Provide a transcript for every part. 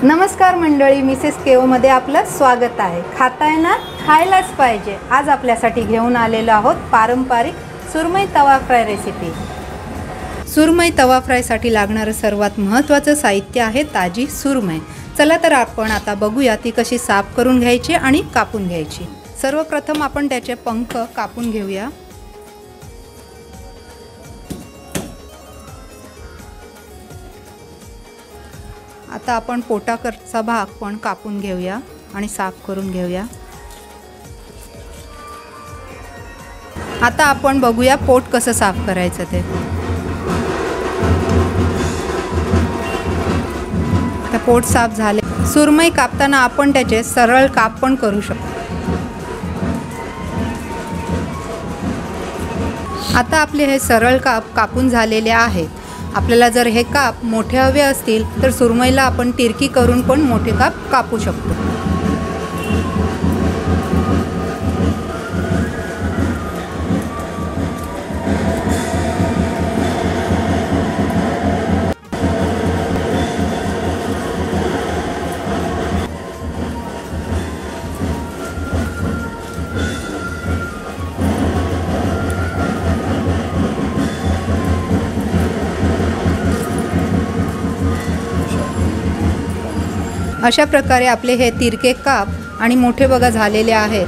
नमस्कार मंडळी, मिसेस केओ मध्ये आपलं स्वागत आहे। खाताय ना, खायलाच पाहिजे। आज आपल्यासाठी घेऊन आलेलो आहोत पारंपरिक सुरमई तवा फ्राय रेसिपी। सुरमई तवा फ्राय साठी लागणारे सर्वात महत्त्वाचं साहित्य आहे ताजी सुरमई। चला तर आपण आता बघूया ती कशी साफ करून घ्यायची आणि कापून घ्यायची। सर्वप्रथम आपण त्याचे पंख कापून घेऊया। आता आपण पोटाकडचा भाग पण कापून घेऊया आणि साफ करून घेऊया। आता आपण बघूया पोट कसं साफ करायचं ते। आता पोट साफ झाले। सुरमई कापताना आपण त्याचे सरळ काप पण करू शकतो। आता आपले हे सरळ काप कापून झालेले आहेत। आपल्याला जर हे काप मोठे हवे असतील तर सुरमईला आपण तिरकी करून पण मोठे काप कापू शकतो। अशा प्रकारे आपले हे तिरके काप आणि मोठे बघा झालेले आहेत।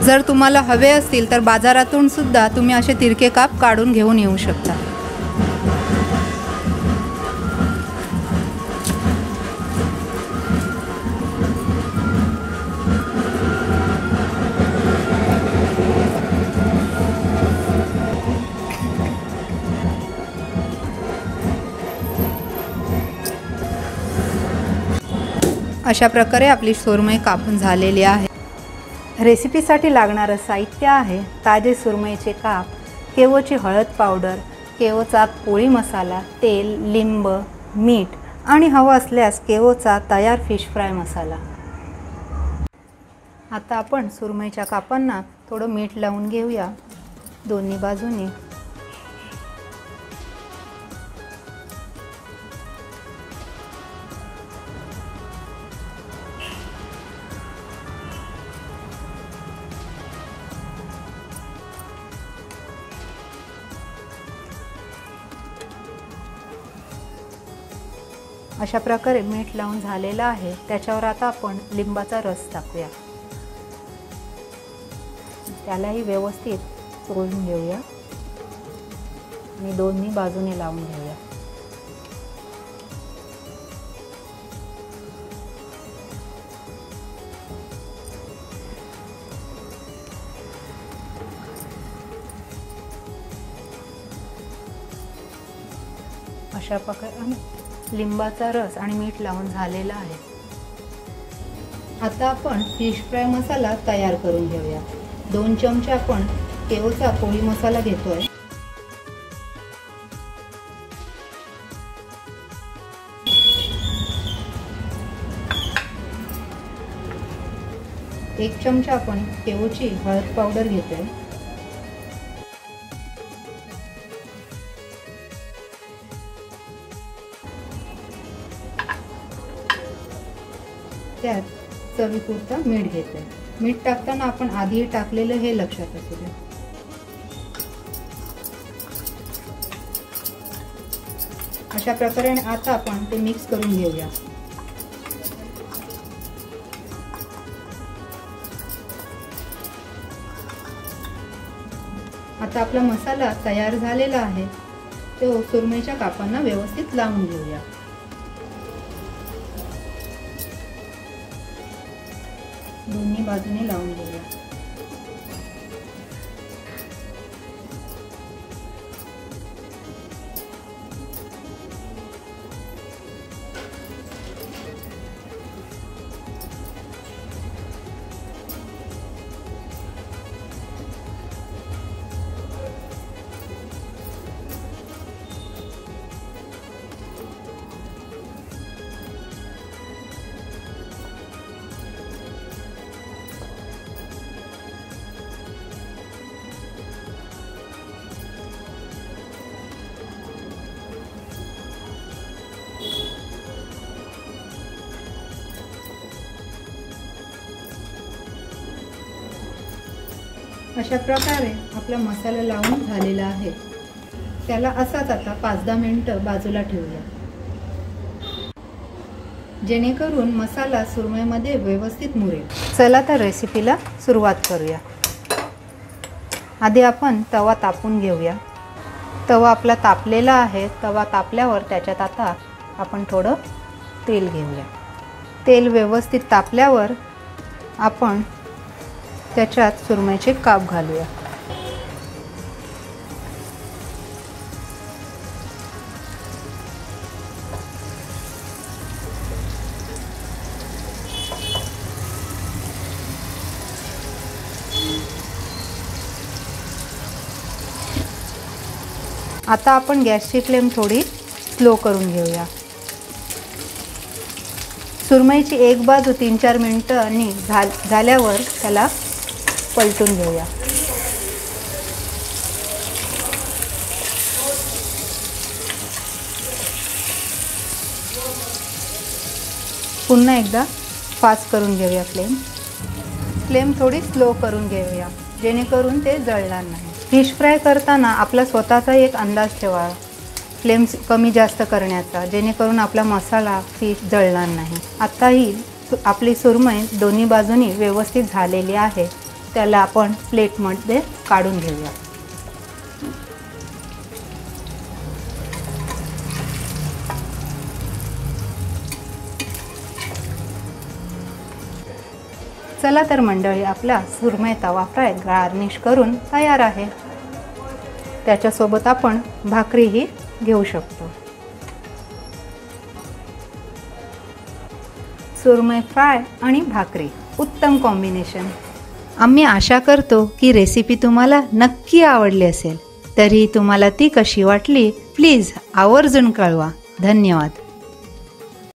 जर तुम्हाला हवे असतील तर बाजारातून सुद्धा तुम्ही असे तिरके काप काढून घेऊन येऊ शकता। अशा प्रकारे आपली सुरमई कापून झालेली आहे। रेसिपीसाठी लागणारं साहित्य आहे ताजे सुरमईचे काप, केओची हळद पावडर, केओचा पोळी मसाला, तेल, लिंब, मीठ आणि हवं असल्यास केओचा तयार फिश फ्राय मसाला। आता आपण सुरमईच्या कापांना थोडं मीठ लावून घेऊया दोन्ही बाजूनी। अशा प्रकारे मीठ लावून झालेला आहे। त्याच्यावर आता आपण लिंबाचा रस टाकूया। त्यालाही व्यवस्थित चोळून घेऊया आणि दोन्ही बाजूने लावून घेऊया। अशा प्रकारे लिंबाचा रस आणि मीठ लावून झालेला आहे। आता आपण फिश फ्राय मसाला तयार करून घेऊया। 2 चमचे आपण केओचा पोळी मसाला घेतोय। एक चमचा आपण केओची हळद पावडर घेतोय। त्यात चवीपुरता मीठ घेते। मीठ टाकताना आपण आधी टाकलेलं हे लक्षात असू द्या। अशा प्रकारे आता आपण ते मिक्स करून घेऊया। आता आपला मसाला तयार झालेला आहे। तो सुरमईच्या कापांना व्यवस्थित लावून घेऊया। दोन्ही बाजूने लावून घेऊया। अशा प्रकारे आपला मसाला लावून झालेला आहे. त्याला असाच आता 5-10 मिनिटं बाजूला ठेवूया, जेणेकरून मसाला सुरमईमध्ये व्यवस्थित मुरेल. चला तर रेसिपीला सुरुवात करूया. आधी आपण तवा तापून घेऊया. तवा आपला तापलेला आहे. तवा तापल्यावर त्याच्यात आता आपण थोडं तेल घेऊया. तेल व्यवस्थित तापल्यावर आपण त्याच्यात सुरमईचे काप घालूया. आता आपण गॅसची फ्लेम थोडी स्लो करून घेऊया. सुरमईची एक बाजू 3-4 मिनिटांनी झाल्यावर त्याला पलटून घेऊया. पुन्हा एकदा फास्ट करून घेऊया. फ्लेम थोडी स्लो करून घेऊया, जेणेकरून ते जळणार नाही. फिश फ्राय करताना आपला स्वतःचा एक अंदाज ठेवा फ्लेम कमी जास्त करण्याचा, जेणेकरून आपला मसाला फिश जळणार नाही. आता ही आपली सुरमई दोन्ही बाजूनी व्यवस्थित झालेली आहे. त्याला आपण प्लेटमध्ये काढून घेऊया. चला तर मंडळी, आपला सुरमई तवा फ्राय गार्निश करून तयार आहे. त्याच्यासोबत आपण भाकरीही घेऊ शकतो. सुरमई फ्राय आणि भाकरी उत्तम कॉम्बिनेशन. आम्ही आशा करतो की रेसिपी तुम्हाला नक्की आवडली असेल. तरी तुम्हाला ती कशी वाटली प्लीज आवर्जून कळवा. धन्यवाद.